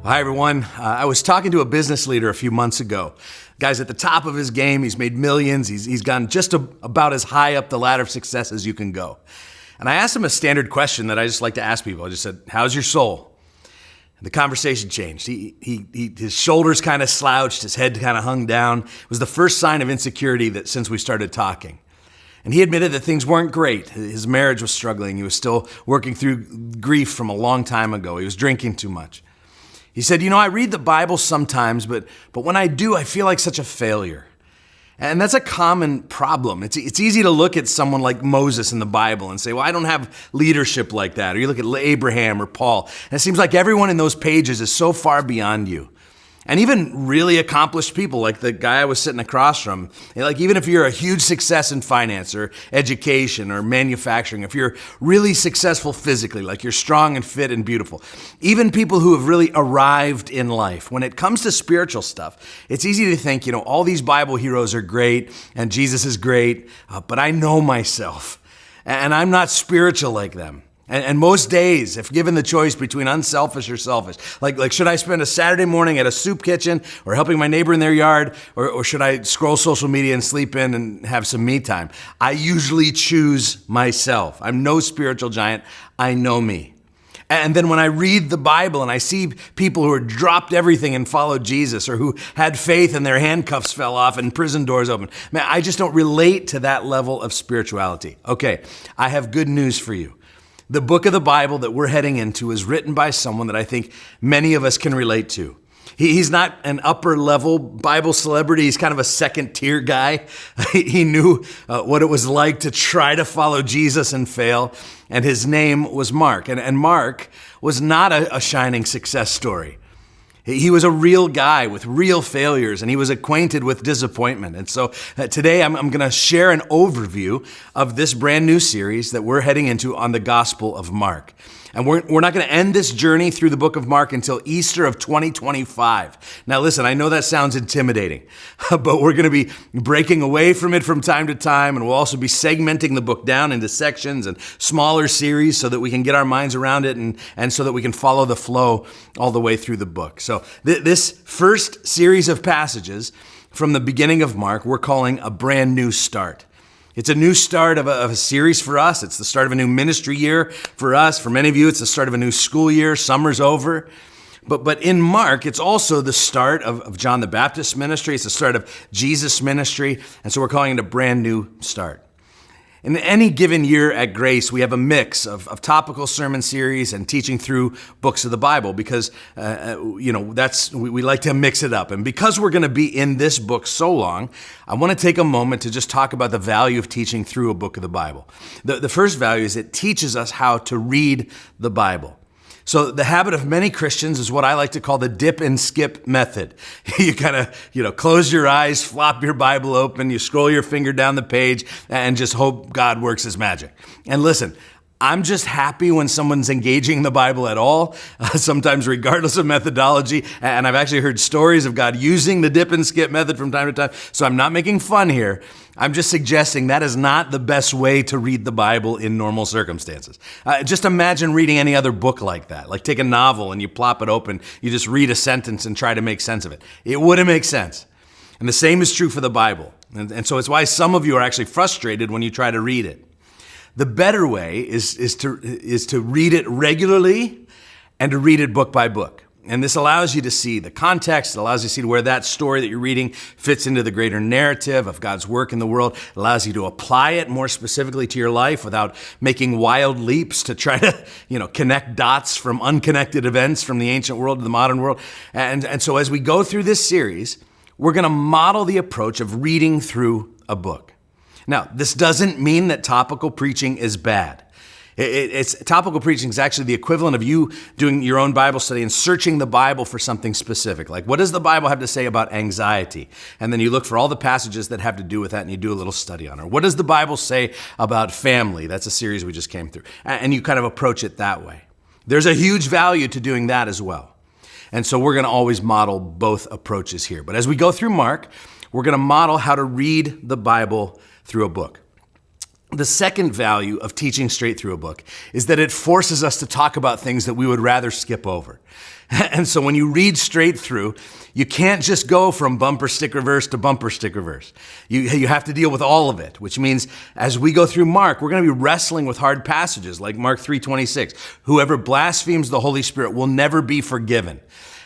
Hi, everyone. I was talking to a business leader a few months ago. Guy's at the top of his game. He's made millions. He's gone just about as high up the ladder of success as you can go. And I asked him a standard question that I just like to ask people. I just said, how's your soul? And the conversation changed. His shoulders kind of slouched. His head kind of hung down. It was the first sign of insecurity that since we started talking. And he admitted that things weren't great. His marriage was struggling. He was still working through grief from a long time ago. He was drinking too much. He said, I read the Bible sometimes, but when I do, I feel like such a failure. And that's a common problem. It's easy to look at someone like Moses in the Bible and say, well, I don't have leadership like that. Or you look at Abraham or Paul, and it seems like everyone in those pages is so far beyond you. And even really accomplished people like the guy I was sitting across from, like even if you're a huge success in finance or education or manufacturing, if you're really successful physically, like you're strong and fit and beautiful, even people who have really arrived in life, when it comes to spiritual stuff, it's easy to think, all these Bible heroes are great and Jesus is great, but I know myself and I'm not spiritual like them. And most days, if given the choice between unselfish or selfish, like should I spend a Saturday morning at a soup kitchen or helping my neighbor in their yard, or should I scroll social media and sleep in and have some me time? I usually choose myself. I'm no spiritual giant. I know me. And then when I read the Bible and I see people who had dropped everything and followed Jesus, or who had faith and their handcuffs fell off and prison doors opened, man, I just don't relate to that level of spirituality. Okay, I have good news for you. The book of the Bible that we're heading into is written by someone that I think many of us can relate to. He's not an upper level Bible celebrity. He's kind of a second tier guy. He knew what it was like to try to follow Jesus and fail. And his name was Mark. And Mark was not a shining success story. He was a real guy with real failures, and he was acquainted with disappointment. And so today I'm going to share an overview of this brand new series that we're heading into on the Gospel of Mark. And we're not going to end this journey through the book of Mark until Easter of 2025. Now listen, I know that sounds intimidating, but we're going to be breaking away from it from time to time, and we'll also be segmenting the book down into sections and smaller series so that we can get our minds around it and so that we can follow the flow all the way through the book. So this first series of passages from the beginning of Mark, we're calling a brand new start. It's a new start of a series for us. It's the start of a new ministry year for us. For many of you, it's the start of a new school year. Summer's over. But in Mark, it's also the start of John the Baptist's ministry. It's the start of Jesus' ministry. And so we're calling it a brand new start. In any given year at Grace, we have a mix of topical sermon series and teaching through books of the Bible because, we like to mix it up. And because we're going to be in this book so long, I want to take a moment to just talk about the value of teaching through a book of the Bible. The first value is it teaches us how to read the Bible. So the habit of many Christians is what I like to call the dip and skip method. You kind of, close your eyes, flop your Bible open, you scroll your finger down the page and just hope God works his magic. And listen, I'm just happy when someone's engaging the Bible at all, sometimes regardless of methodology. And I've actually heard stories of God using the dip and skip method from time to time. So I'm not making fun here. I'm just suggesting that is not the best way to read the Bible in normal circumstances. Just imagine reading any other book like that. Like take a novel and you plop it open, you just read a sentence and try to make sense of it. It wouldn't make sense. And the same is true for the Bible. And so it's why some of you are actually frustrated when you try to read it. The better way is to read it regularly and to read it book by book. And this allows you to see the context. It allows you to see where that story that you're reading fits into the greater narrative of God's work in the world. It allows you to apply it more specifically to your life without making wild leaps to try to, connect dots from unconnected events from the ancient world to the modern world. And so as we go through this series, we're going to model the approach of reading through a book. Now, this doesn't mean that topical preaching is bad. Topical preaching is actually the equivalent of you doing your own Bible study and searching the Bible for something specific. Like, what does the Bible have to say about anxiety? And then you look for all the passages that have to do with that and you do a little study on it. What does the Bible say about family? That's a series we just came through. And you kind of approach it that way. There's a huge value to doing that as well. And so we're going to always model both approaches here. But as we go through Mark, we're going to model how to read the Bible through a book. The second value of teaching straight through a book is that it forces us to talk about things that we would rather skip over. And so when you read straight through, you can't just go from bumper sticker verse to bumper sticker verse. You have to deal with all of it, which means as we go through Mark, we're going to be wrestling with hard passages like Mark 3:26. Whoever blasphemes the Holy Spirit will never be forgiven.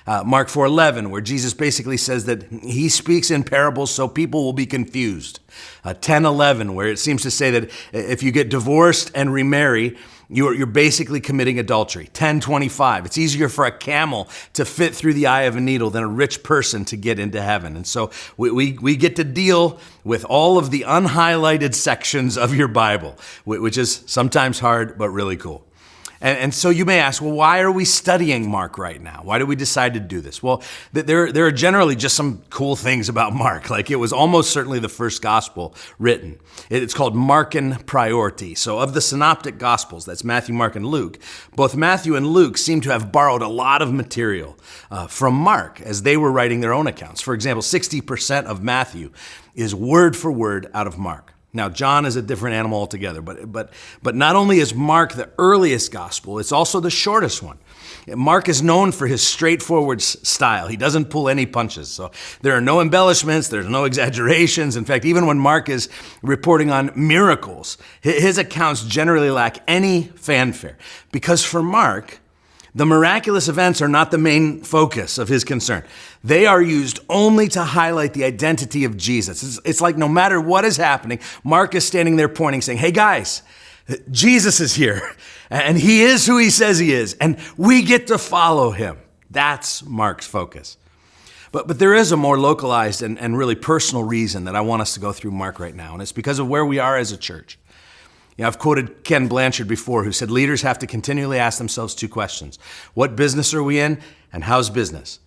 Mark 4:11, where Jesus basically says that he speaks in parables so people will be confused. 10:11, where it seems to say that if you get divorced and remarry, you're basically committing adultery. 10:25, it's easier for a camel to fit through the eye of a needle than a rich person to get into heaven. And so we get to deal with all of the unhighlighted sections of your Bible, which is sometimes hard, but really cool. And so you may ask, well, why are we studying Mark right now? Why did we decide to do this? Well, there are generally just some cool things about Mark. Like it was almost certainly the first gospel written. It's called Markan priority. So of the synoptic gospels, that's Matthew, Mark, and Luke, both Matthew and Luke seem to have borrowed a lot of material from Mark as they were writing their own accounts. For example, 60% of Matthew is word for word out of Mark. Now, John is a different animal altogether, but not only is Mark the earliest gospel, it's also the shortest one. Mark is known for his straightforward style. He doesn't pull any punches. So there are no embellishments, there's no exaggerations. In fact, even when Mark is reporting on miracles, his accounts generally lack any fanfare. Because for Mark, the miraculous events are not the main focus of his concern. They are used only to highlight the identity of Jesus. It's like no matter what is happening, Mark is standing there pointing, saying, hey guys, Jesus is here, and he is who he says he is, and we get to follow him. That's Mark's focus. But there is a more localized and really personal reason that I want us to go through Mark right now, and it's because of where we are as a church. I've quoted Ken Blanchard before, who said leaders have to continually ask themselves two questions. What business are we in, and how's business?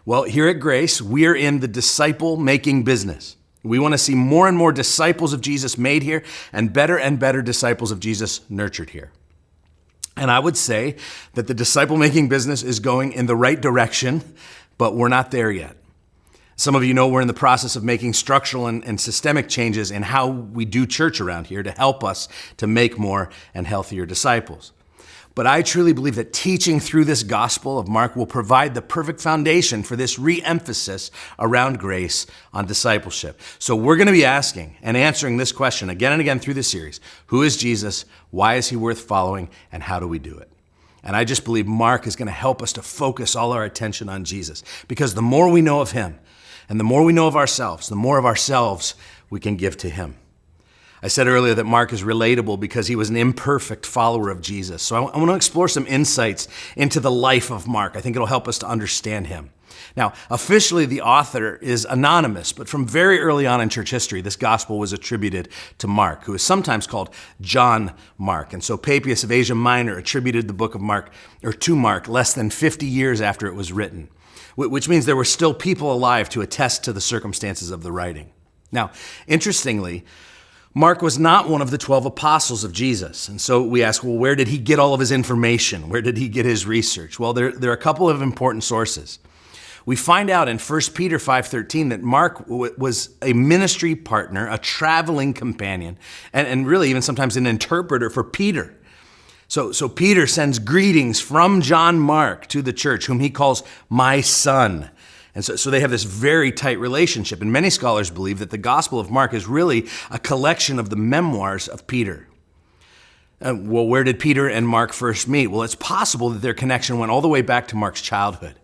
Well, here at Grace, we are in the disciple-making business. We want to see more and more disciples of Jesus made here and better disciples of Jesus nurtured here. And I would say that the disciple-making business is going in the right direction, but we're not there yet. Some of you know we're in the process of making structural and systemic changes in how we do church around here to help us to make more and healthier disciples. But I truly believe that teaching through this gospel of Mark will provide the perfect foundation for this re-emphasis around grace on discipleship. So we're going to be asking and answering this question again and again through this series. Who is Jesus? Why is he worth following? And how do we do it? And I just believe Mark is going to help us to focus all our attention on Jesus, because the more we know of him, and the more we know of ourselves, the more of ourselves we can give to him. I said earlier that Mark is relatable because he was an imperfect follower of Jesus. So I want to explore some insights into the life of Mark. I think it'll help us to understand him. Now, officially the author is anonymous, but from very early on in church history, this gospel was attributed to Mark, who is sometimes called John Mark. And so Papias of Asia Minor attributed the book of Mark, or to Mark, less than 50 years after it was written, which means there were still people alive to attest to the circumstances of the writing. Now, interestingly, Mark was not one of the 12 apostles of Jesus. And so we ask, well, where did he get all of his information? Where did he get his research? Well, there are a couple of important sources. We find out in 1 Peter 5:13 that Mark was a ministry partner, a traveling companion, and really even sometimes an interpreter for Peter. So Peter sends greetings from John Mark to the church, whom he calls my son. And so they have this very tight relationship. And many scholars believe that the Gospel of Mark is really a collection of the memoirs of Peter. Well, where did Peter and Mark first meet? Well, it's possible that their connection went all the way back to Mark's childhood.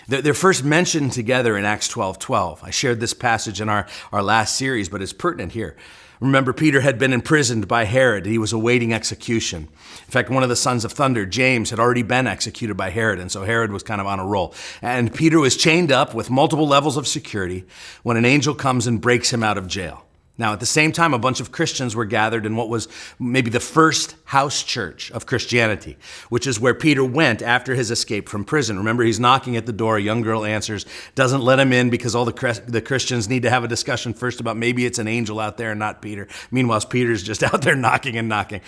They're first mentioned together in Acts 12:12. I shared this passage in our last series, but it's pertinent here. Remember, Peter had been imprisoned by Herod. He was awaiting execution. In fact, one of the sons of thunder, James, had already been executed by Herod, and so Herod was kind of on a roll. And Peter was chained up with multiple levels of security when an angel comes and breaks him out of jail. Now, at the same time, a bunch of Christians were gathered in what was maybe the first house church of Christianity, which is where Peter went after his escape from prison. Remember, he's knocking at the door. A young girl answers, doesn't let him in because all the Christians need to have a discussion first about maybe it's an angel out there and not Peter. Meanwhile, Peter's just out there knocking and knocking.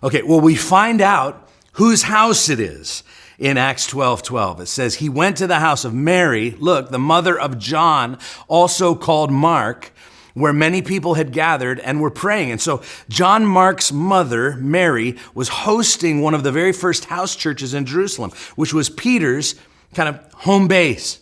Okay, well, we find out whose house it is in Acts 12:12. It says, he went to the house of Mary, look, the mother of John, also called Mark, where many people had gathered and were praying. And so John Mark's mother, Mary, was hosting one of the very first house churches in Jerusalem, which was Peter's kind of home base.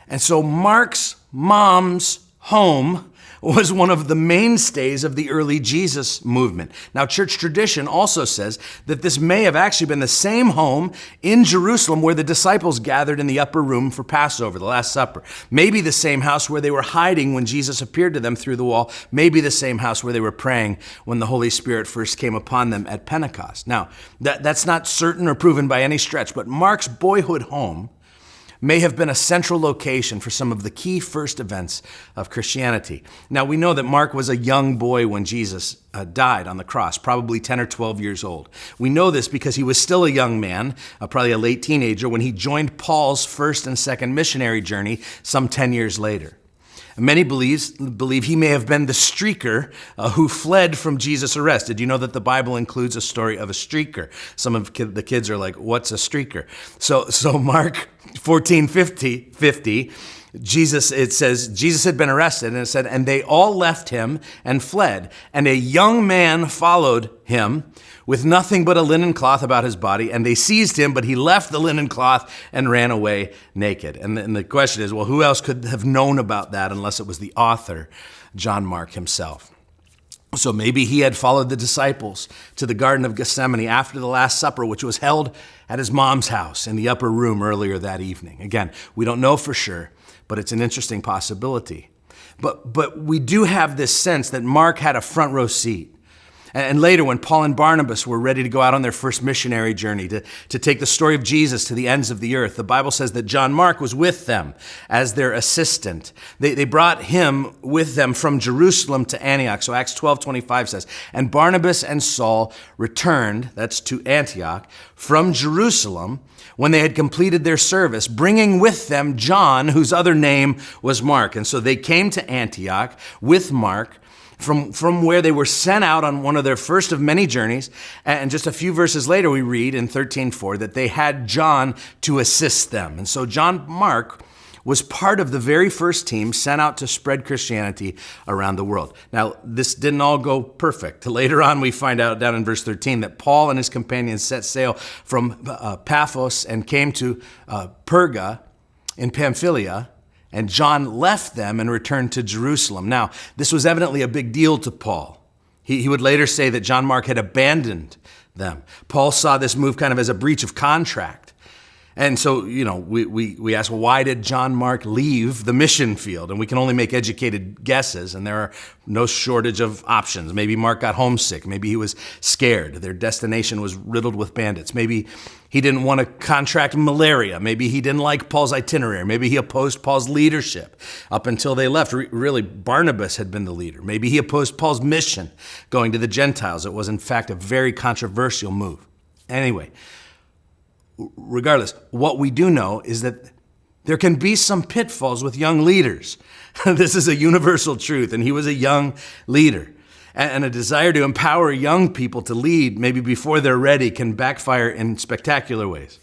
And so Mark's mom's home was one of the mainstays of the early Jesus movement. Now, church tradition also says that this may have actually been the same home in Jerusalem where the disciples gathered in the upper room for Passover, the Last Supper. Maybe the same house where they were hiding when Jesus appeared to them through the wall. Maybe the same house where they were praying when the Holy Spirit first came upon them at Pentecost. Now, that's not certain or proven by any stretch, but Mark's boyhood home may have been a central location for some of the key first events of Christianity. Now, we know that Mark was a young boy when Jesus died on the cross, probably 10 or 12 years old. We know this because he was still a young man, probably a late teenager, when he joined Paul's first and second missionary journey some 10 years later. Many believe he may have been the streaker who fled from Jesus' arrest. Did you know that the Bible includes a story of a streaker? Some of the kids are like, what's a streaker? So Mark 14:50, it says, Jesus had been arrested, and it said, and they all left him and fled. And a young man followed him with nothing but a linen cloth about his body, and they seized him, but he left the linen cloth and ran away naked. And the question is, well, who else could have known about that unless it was the author, John Mark himself? So maybe he had followed the disciples to the Garden of Gethsemane after the Last Supper, which was held at his mom's house in the upper room earlier that evening. Again, we don't know for sure, but it's an interesting possibility. But we do have this sense that Mark had a front row seat. And later, when Paul and Barnabas were ready to go out on their first missionary journey to take the story of Jesus to the ends of the earth, the Bible says that John Mark was with them as their assistant. They brought him with them from Jerusalem to Antioch. So Acts 12:25 says, and Barnabas and Saul returned, that's to Antioch, from Jerusalem when they had completed their service, bringing with them John, whose other name was Mark. And so they came to Antioch with Mark, from where they were sent out on one of their first of many journeys. And just a few verses later, we read in 13:4 that they had John to assist them. And so John Mark was part of the very first team sent out to spread Christianity around the world. Now, this didn't all go perfect. Later on, we find out down in verse 13 that Paul and his companions set sail from Paphos and came to Perga in Pamphylia, and John left them and returned to Jerusalem. Now, this was evidently a big deal to Paul. He would later say that John Mark had abandoned them. Paul saw this move kind of as a breach of contract. And so, we ask, well, why did John Mark leave the mission field? And we can only make educated guesses, and there are no shortage of options. Maybe Mark got homesick. Maybe he was scared. Their destination was riddled with bandits. Maybe he didn't want to contract malaria. Maybe he didn't like Paul's itinerary. Maybe he opposed Paul's leadership up until they left. Really, Barnabas had been the leader. Maybe he opposed Paul's mission going to the Gentiles. It was, in fact, a very controversial move. Anyway, regardless, what we do know is that there can be some pitfalls with young leaders. This is a universal truth, and he was a young leader. And a desire to empower young people to lead, maybe before they're ready, can backfire in spectacular ways.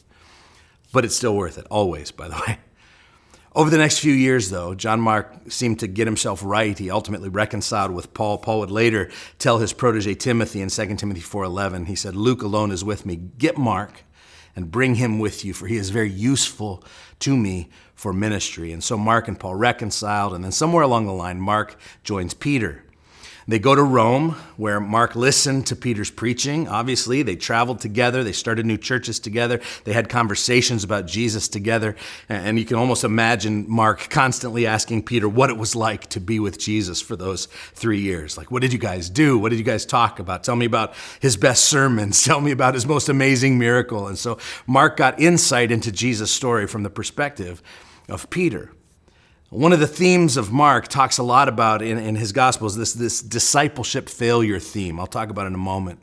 But it's still worth it, always, by the way. Over the next few years, though, John Mark seemed to get himself right. He ultimately reconciled with Paul. Paul would later tell his protege Timothy in 2 Timothy 4:11, he said, Luke alone is with me. Get Mark and bring him with you, for he is very useful to me for ministry. And so Mark and Paul reconciled, and then somewhere along the line, Mark joins Peter. They go to Rome, where Mark listened to Peter's preaching. Obviously, they traveled together. They started new churches together. They had conversations about Jesus together. And you can almost imagine Mark constantly asking Peter what it was like to be with Jesus for those 3 years. Like, what did you guys do? What did you guys talk about? Tell me about his best sermons. Tell me about his most amazing miracle. And so Mark got insight into Jesus' story from the perspective of Peter. One of the themes of Mark talks a lot about in his Gospels, this discipleship failure theme. I'll talk about it in a moment.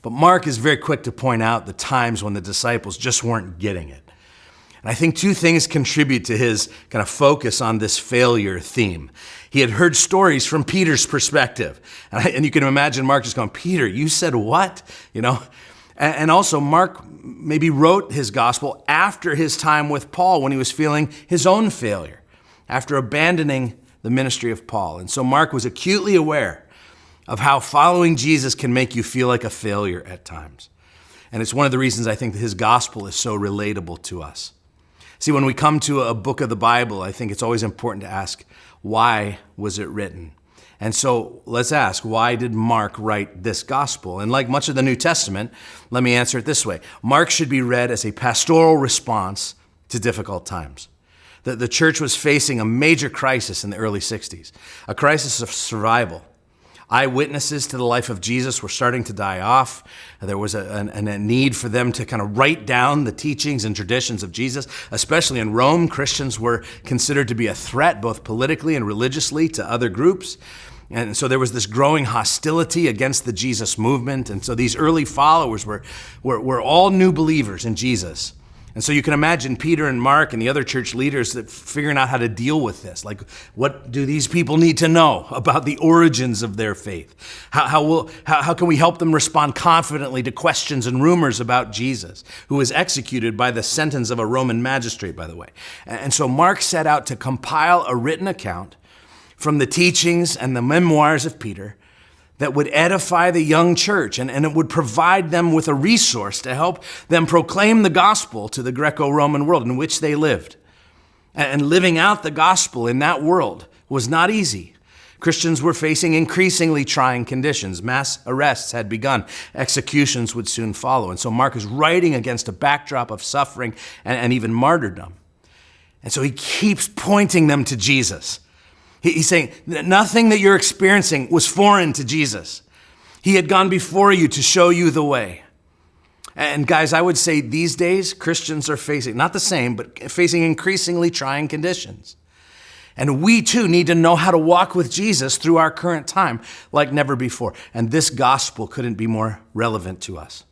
But Mark is very quick to point out the times when the disciples just weren't getting it. And I think two things contribute to his kind of focus on this failure theme. He had heard stories from Peter's perspective. And you can imagine Mark just going, Peter, you said what? And also Mark maybe wrote his gospel after his time with Paul when he was feeling his own failure, after abandoning the ministry of Paul. And so Mark was acutely aware of how following Jesus can make you feel like a failure at times. And it's one of the reasons I think that his gospel is so relatable to us. See, when we come to a book of the Bible, I think it's always important to ask, why was it written? And so let's ask, why did Mark write this gospel? And like much of the New Testament, let me answer it this way. Mark should be read as a pastoral response to difficult times. The church was facing a major crisis in the early 60s, a crisis of survival. Eyewitnesses to the life of Jesus were starting to die off. There was a need for them to kind of write down the teachings and traditions of Jesus. Especially in Rome, Christians were considered to be a threat, both politically and religiously, to other groups. And so there was this growing hostility against the Jesus movement. And so these early followers were all new believers in Jesus. And so you can imagine Peter and Mark and the other church leaders that figuring out how to deal with this. Like, what do these people need to know about the origins of their faith? How can we help them respond confidently to questions and rumors about Jesus, who was executed by the sentence of a Roman magistrate, by the way? And so Mark set out to compile a written account from the teachings and the memoirs of Peter that would edify the young church, and it would provide them with a resource to help them proclaim the gospel to the Greco-Roman world in which they lived. And living out the gospel in that world was not easy. Christians were facing increasingly trying conditions. Mass arrests had begun. Executions would soon follow. And so Mark is writing against a backdrop of suffering and even martyrdom. And so he keeps pointing them to Jesus. He's saying that nothing that you're experiencing was foreign to Jesus. He had gone before you to show you the way. And guys, I would say these days, Christians are facing, not the same, but facing increasingly trying conditions. And we too need to know how to walk with Jesus through our current time like never before. And this gospel couldn't be more relevant to us.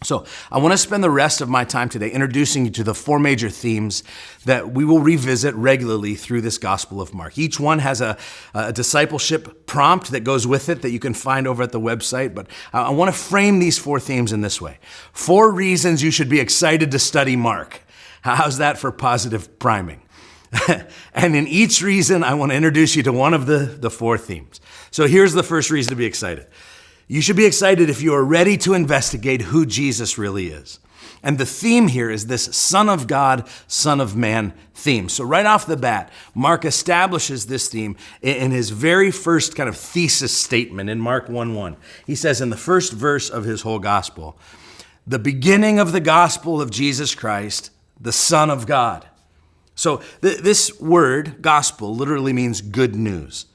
So I want to spend the rest of my time today introducing you to the four major themes that we will revisit regularly through this Gospel of Mark. Each one has a discipleship prompt that goes with it that you can find over at the website. But I want to frame these four themes in this way. 4 reasons you should be excited to study Mark. How's that for positive priming? And in each reason, I want to introduce you to one of the 4 themes. So here's the first reason to be excited. You should be excited if you are ready to investigate who Jesus really is. And the theme here is this Son of God, Son of Man theme. So right off the bat, Mark establishes this theme in his very first kind of thesis statement in Mark 1:1. He says in the first verse of his whole gospel, the beginning of the gospel of Jesus Christ, the Son of God. So this word, gospel, literally means good news.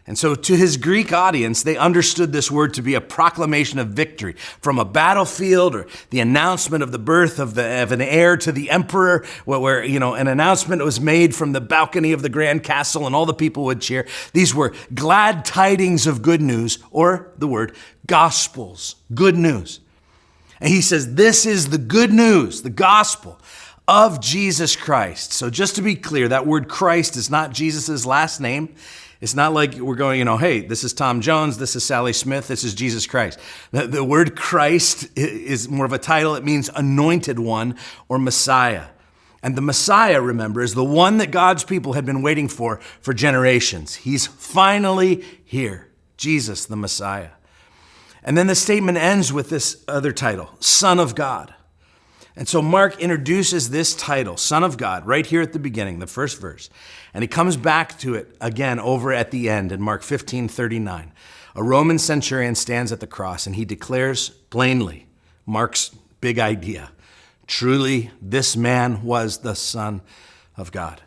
And so to his Greek audience, they understood this word to be a proclamation of victory from a battlefield or the announcement of the birth of an heir to the emperor, where an announcement was made from the balcony of the grand castle and all the people would cheer. These were glad tidings of good news, or the word gospels, good news. And he says, this is the good news, the gospel of Jesus Christ. So just to be clear, that word Christ is not Jesus' last name. It's not like we're going, hey, this is Tom Jones, this is Sally Smith, this is Jesus Christ. The word Christ is more of a title. It means anointed one or Messiah. And the Messiah, remember, is the one that God's people had been waiting for generations. He's finally here, Jesus, the Messiah. And then the statement ends with this other title, Son of God. And so Mark introduces this title, Son of God, right here at the beginning, the first verse. And he comes back to it again over at the end in Mark 15:39. A Roman centurion stands at the cross and he declares plainly Mark's big idea. Truly, this man was the Son of God.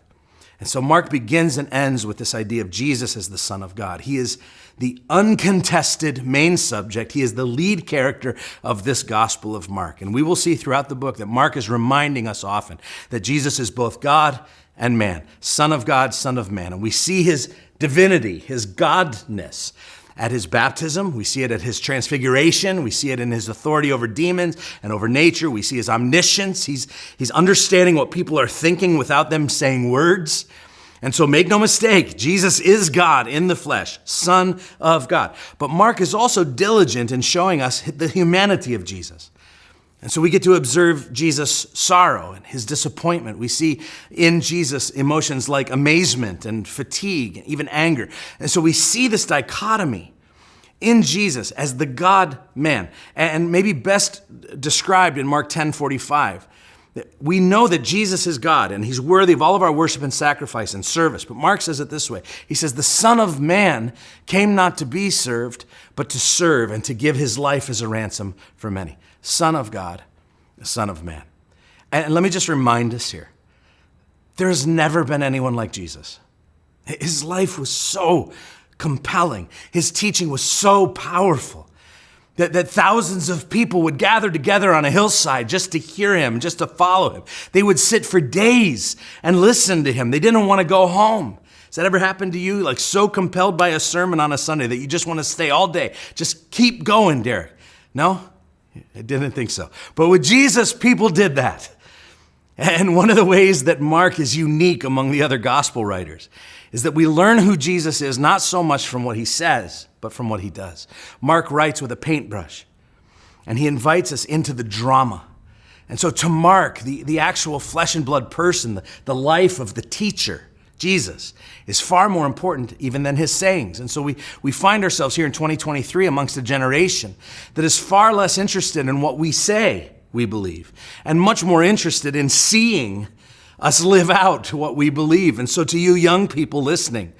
And so Mark begins and ends with this idea of Jesus as the Son of God. He is the uncontested main subject. He is the lead character of this Gospel of Mark. And we will see throughout the book that Mark is reminding us often that Jesus is both God and man, Son of God, Son of man. And we see his divinity, his godness at his baptism. We see it at his transfiguration. We see it in his authority over demons and over nature. We see his omniscience. He's understanding what people are thinking without them saying words. And so make no mistake, Jesus is God in the flesh, Son of God. But Mark is also diligent in showing us the humanity of Jesus. And so we get to observe Jesus' sorrow and his disappointment. We see in Jesus emotions like amazement and fatigue, and even anger. And so we see this dichotomy in Jesus as the God-man, and maybe best described in Mark 10:45. We know that Jesus is God and he's worthy of all of our worship and sacrifice and service. But Mark says it this way. He says, the Son of Man came not to be served, but to serve and to give his life as a ransom for many. Son of God, Son of Man. And let me just remind us here, there has never been anyone like Jesus. His life was so compelling. His teaching was so powerful that thousands of people would gather together on a hillside just to hear him, just to follow him. They would sit for days and listen to him. They didn't want to go home. Has that ever happened to you? Like so compelled by a sermon on a Sunday that you just want to stay all day. Just keep going, Derek. No? I didn't think so. But with Jesus, people did that. And one of the ways that Mark is unique among the other gospel writers is that we learn who Jesus is not so much from what he says, but from what he does. Mark writes with a paintbrush, and he invites us into the drama. And so to Mark, the actual flesh and blood person, the life of the teacher, Jesus, is far more important even than his sayings. And so we find ourselves here in 2023 amongst a generation that is far less interested in what we say we believe, and much more interested in seeing us live out what we believe. And so to you young people listening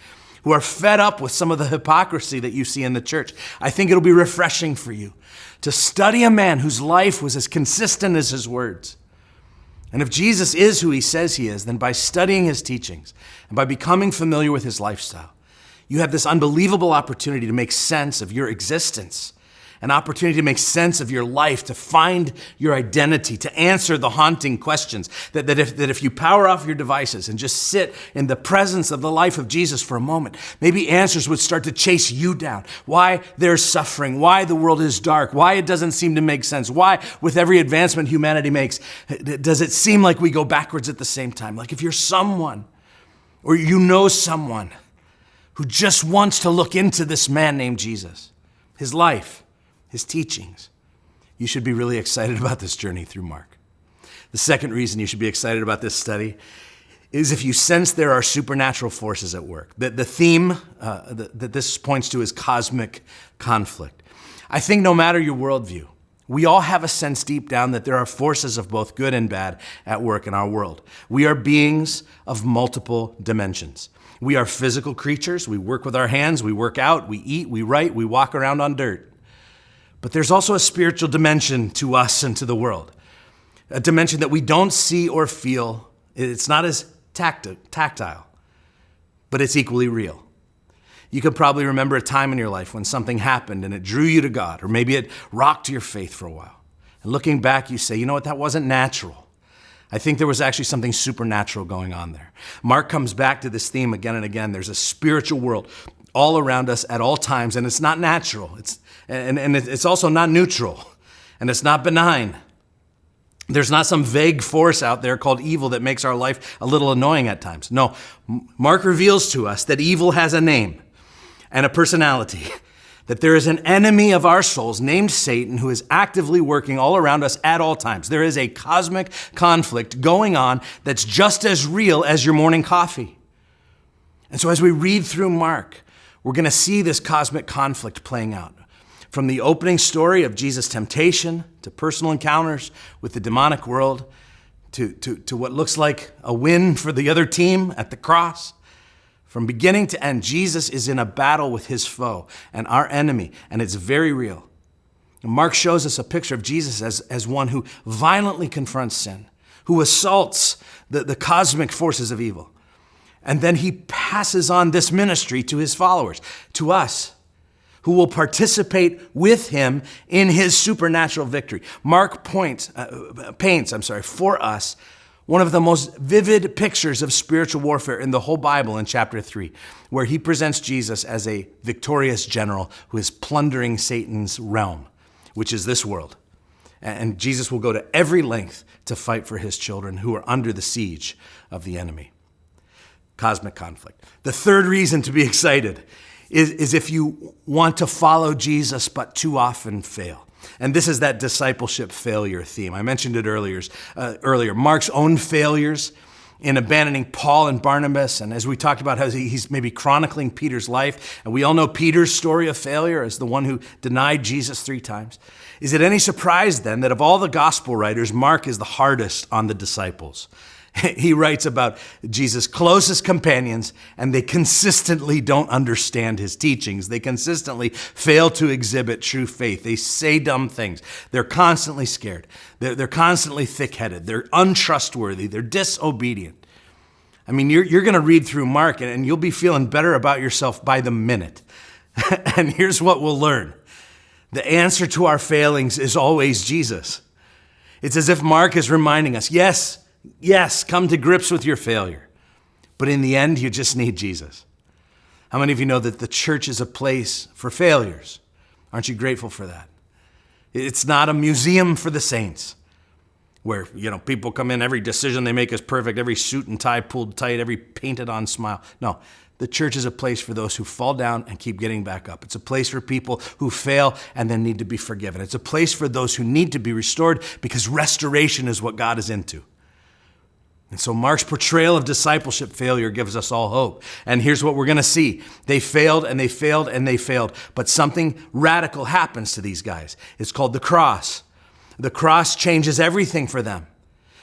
who are fed up with some of the hypocrisy that you see in the church, I think it'll be refreshing for you to study a man whose life was as consistent as his words. And if Jesus is who he says he is, then by studying his teachings and by becoming familiar with his lifestyle, you have this unbelievable opportunity to make sense of your existence, an opportunity to make sense of your life, to find your identity, to answer the haunting questions that if you power off your devices and just sit in the presence of the life of Jesus for a moment, maybe answers would start to chase you down. Why there's suffering, why the world is dark, why it doesn't seem to make sense, why with every advancement humanity makes, does it seem like we go backwards at the same time? Like if you're someone, or you know someone who just wants to look into this man named Jesus, his life, his teachings, you should be really excited about this journey through Mark. The second reason you should be excited about this study is if you sense there are supernatural forces at work. The theme that this points to is cosmic conflict. I think no matter your worldview, we all have a sense deep down that there are forces of both good and bad at work in our world. We are beings of multiple dimensions. We are physical creatures. We work with our hands. We work out. We eat. We write. We walk around on dirt. But there's also a spiritual dimension to us and to the world, a dimension that we don't see or feel. It's not as tactile, but it's equally real. You can probably remember a time in your life when something happened and it drew you to God, or maybe it rocked your faith for a while. And looking back, you say, you know what, that wasn't natural. I think there was actually something supernatural going on there. Mark comes back to this theme again and again. There's a spiritual world all around us at all times, and it's not natural. It's also not neutral, and it's not benign. There's not some vague force out there called evil that makes our life a little annoying at times. No, Mark reveals to us that evil has a name and a personality, that there is an enemy of our souls named Satan who is actively working all around us at all times. There is a cosmic conflict going on that's just as real as your morning coffee. And so as we read through Mark, we're going to see this cosmic conflict playing out. From the opening story of Jesus' temptation, to personal encounters with the demonic world, to what looks like a win for the other team at the cross. From beginning to end, Jesus is in a battle with his foe and our enemy, and it's very real. And Mark shows us a picture of Jesus as one who violently confronts sin, who assaults the cosmic forces of evil. And then he passes on this ministry to his followers, to us, who will participate with him in his supernatural victory. Mark paints for us one of the most vivid pictures of spiritual warfare in the whole Bible in chapter 3, where he presents Jesus as a victorious general who is plundering Satan's realm, which is this world. And Jesus will go to every length to fight for his children who are under the siege of the enemy. Cosmic conflict. The third reason to be excited is if you want to follow Jesus but too often fail. And this is that discipleship failure theme. I mentioned it earlier. Mark's own failures in abandoning Paul and Barnabas, and as we talked about how he's maybe chronicling Peter's life, and we all know Peter's story of failure as the one who denied Jesus 3 times. Is it any surprise then that of all the gospel writers, Mark is the hardest on the disciples? He writes about Jesus' closest companions, and they consistently don't understand his teachings. They consistently fail to exhibit true faith. They say dumb things. They're constantly scared. They're constantly thick-headed. They're untrustworthy. They're disobedient. I mean, you're going to read through Mark, and you'll be feeling better about yourself by the minute. And here's what we'll learn. The answer to our failings is always Jesus. It's as if Mark is reminding us, yes, come to grips with your failure. But in the end, you just need Jesus. How many of you know that the church is a place for failures? Aren't you grateful for that? It's not a museum for the saints where, people come in, every decision they make is perfect, every suit and tie pulled tight, every painted on smile. No, the church is a place for those who fall down and keep getting back up. It's a place for people who fail and then need to be forgiven. It's a place for those who need to be restored because restoration is what God is into. And so Mark's portrayal of discipleship failure gives us all hope. And here's what we're going to see. They failed and they failed and they failed. But something radical happens to these guys. It's called the cross. The cross changes everything for them.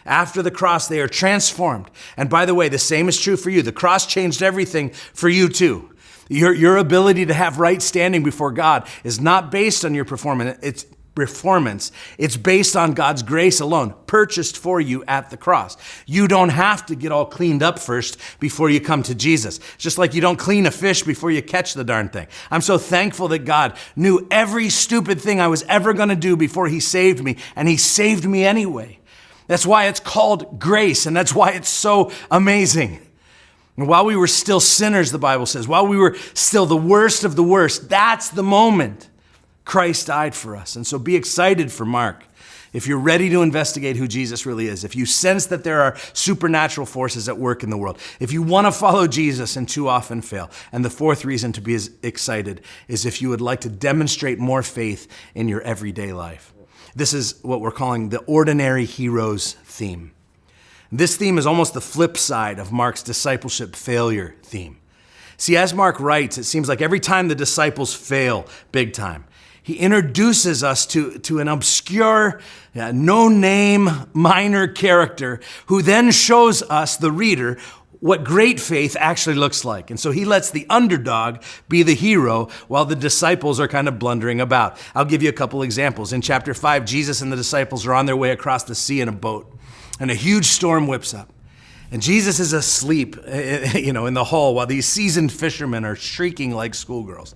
After the cross, they are transformed. And by the way, the same is true for you. The cross changed everything for you too. Your ability to have right standing before God is not based on your performance. It's based on God's grace alone, purchased for you at the cross. You don't have to get all cleaned up first before you come to Jesus. Just like you don't clean a fish before you catch the darn thing. I'm so thankful that God knew every stupid thing I was ever going to do before he saved me, and he saved me anyway. That's why it's called grace, and that's why it's so amazing. And while we were still sinners, the Bible says, while we were still the worst of the worst, that's the moment Christ died for us. And so be excited for Mark. If you're ready to investigate who Jesus really is, if you sense that there are supernatural forces at work in the world, if you want to follow Jesus and too often fail. And the fourth reason to be as excited is if you would like to demonstrate more faith in your everyday life. This is what we're calling the ordinary heroes theme. This theme is almost the flip side of Mark's discipleship failure theme. See, as Mark writes, it seems like every time the disciples fail big time, he introduces us to an obscure, no-name minor character who then shows us, the reader, what great faith actually looks like. And so he lets the underdog be the hero while the disciples are kind of blundering about. I'll give you a couple examples. In chapter 5, Jesus and the disciples are on their way across the sea in a boat, and a huge storm whips up. And Jesus is asleep, in the hull while these seasoned fishermen are shrieking like schoolgirls.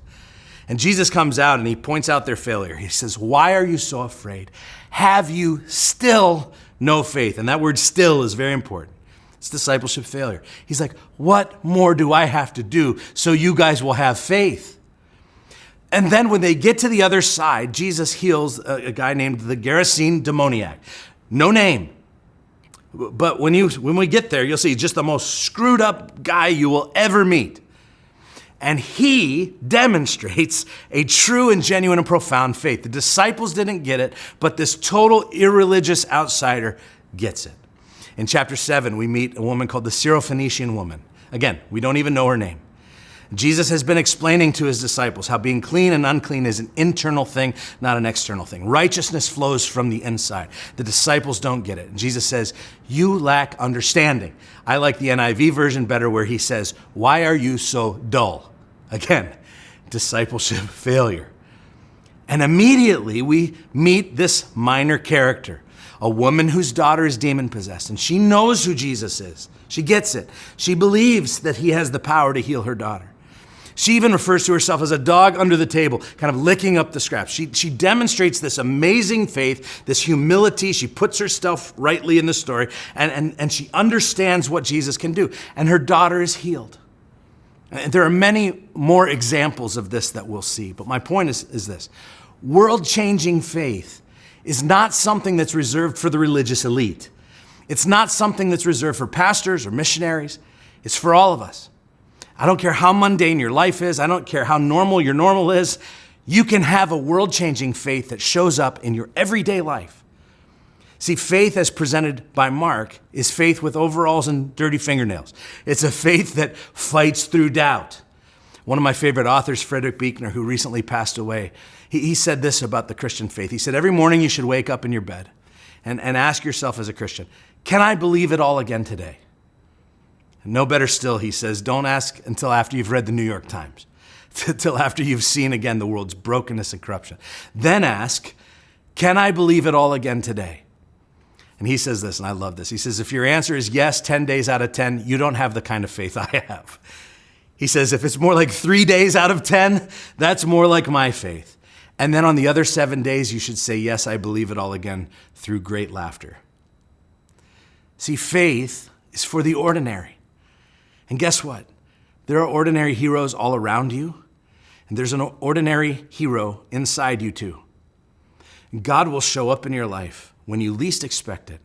And Jesus comes out and he points out their failure. He says, "Why are you so afraid? Have you still no faith?" And that word "still" is very important. It's discipleship failure. He's like, what more do I have to do so you guys will have faith? And then when they get to the other side, Jesus heals a guy named the Gerasene demoniac. No name. But when we get there, you'll see just the most screwed up guy you will ever meet. And he demonstrates a true and genuine and profound faith. The disciples didn't get it, but this total irreligious outsider gets it. In chapter 7, we meet a woman called the Syrophoenician woman. Again, we don't even know her name. Jesus has been explaining to his disciples how being clean and unclean is an internal thing, not an external thing. Righteousness flows from the inside. The disciples don't get it. And Jesus says, "You lack understanding." I like the NIV version better where he says, "Why are you so dull?" Again, discipleship failure. And immediately we meet this minor character, a woman whose daughter is demon-possessed, and she knows who Jesus is. She gets it. She believes that he has the power to heal her daughter. She even refers to herself as a dog under the table, kind of licking up the scraps. She demonstrates this amazing faith, this humility. She puts herself rightly in the story, and she understands what Jesus can do. And her daughter is healed. And there are many more examples of this that we'll see. But my point is this. World-changing faith is not something that's reserved for the religious elite. It's not something that's reserved for pastors or missionaries. It's for all of us. I don't care how mundane your life is. I don't care how normal your normal is. You can have a world-changing faith that shows up in your everyday life. See, faith as presented by Mark is faith with overalls and dirty fingernails. It's a faith that fights through doubt. One of my favorite authors, Frederick Buechner, who recently passed away, he said this about the Christian faith. He said, every morning you should wake up in your bed and ask yourself as a Christian, can I believe it all again today? And no better still, he says, don't ask until after you've read the New York Times, till after you've seen again the world's brokenness and corruption. Then ask, can I believe it all again today? And he says this, and I love this. He says, if your answer is yes, 10 days out of 10, you don't have the kind of faith I have. He says, if it's more like 3 days out of 10, that's more like my faith. And then on the other 7 days, you should say, yes, I believe it all again through great laughter. See, faith is for the ordinary. And guess what? There are ordinary heroes all around you, and there's an ordinary hero inside you too. God will show up in your life when you least expect it.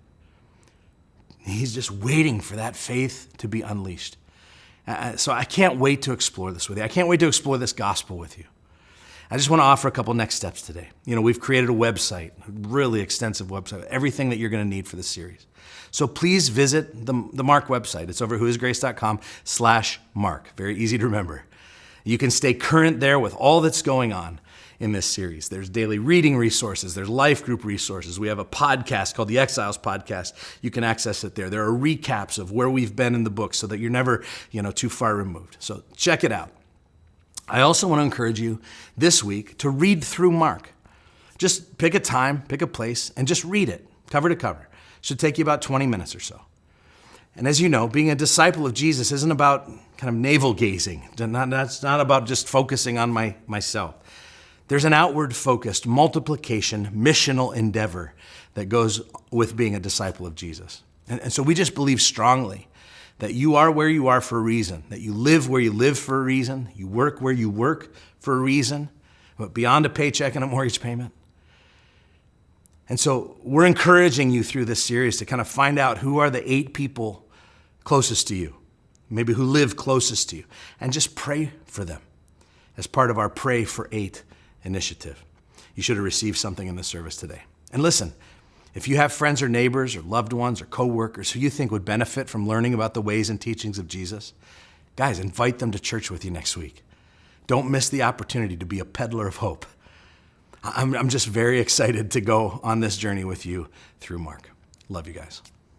He's just waiting for that faith to be unleashed. So I can't wait to explore this with you. I can't wait to explore this gospel with you. I just want to offer a couple next steps today. We've created a website, a really extensive website, everything that you're going to need for this series. So please visit the Mark website. It's over whoisgrace.com/Mark. Very easy to remember. You can stay current there with all that's going on in this series. There's daily reading resources. There's life group resources. We have a podcast called the Exiles Podcast. You can access it there. There are recaps of where we've been in the book so that you're never, too far removed. So check it out. I also want to encourage you this week to read through Mark. Just pick a time, pick a place, and just read it cover to cover. It should take you about 20 minutes or so. And as you know, being a disciple of Jesus isn't about kind of navel gazing. That's not about just focusing on myself. There's an outward focused multiplication, missional endeavor that goes with being a disciple of Jesus. And so we just believe strongly that you are where you are for a reason, that you live where you live for a reason, you work where you work for a reason, but beyond a paycheck and a mortgage payment. And so we're encouraging you through this series to kind of find out who are the 8 people closest to you, maybe who live closest to you, and just pray for them as part of our Pray for 8 initiative. You should have received something in the service today. And listen, if you have friends or neighbors or loved ones or coworkers who you think would benefit from learning about the ways and teachings of Jesus, guys, invite them to church with you next week. Don't miss the opportunity to be a peddler of hope. I'm just very excited to go on this journey with you through Mark. Love you guys.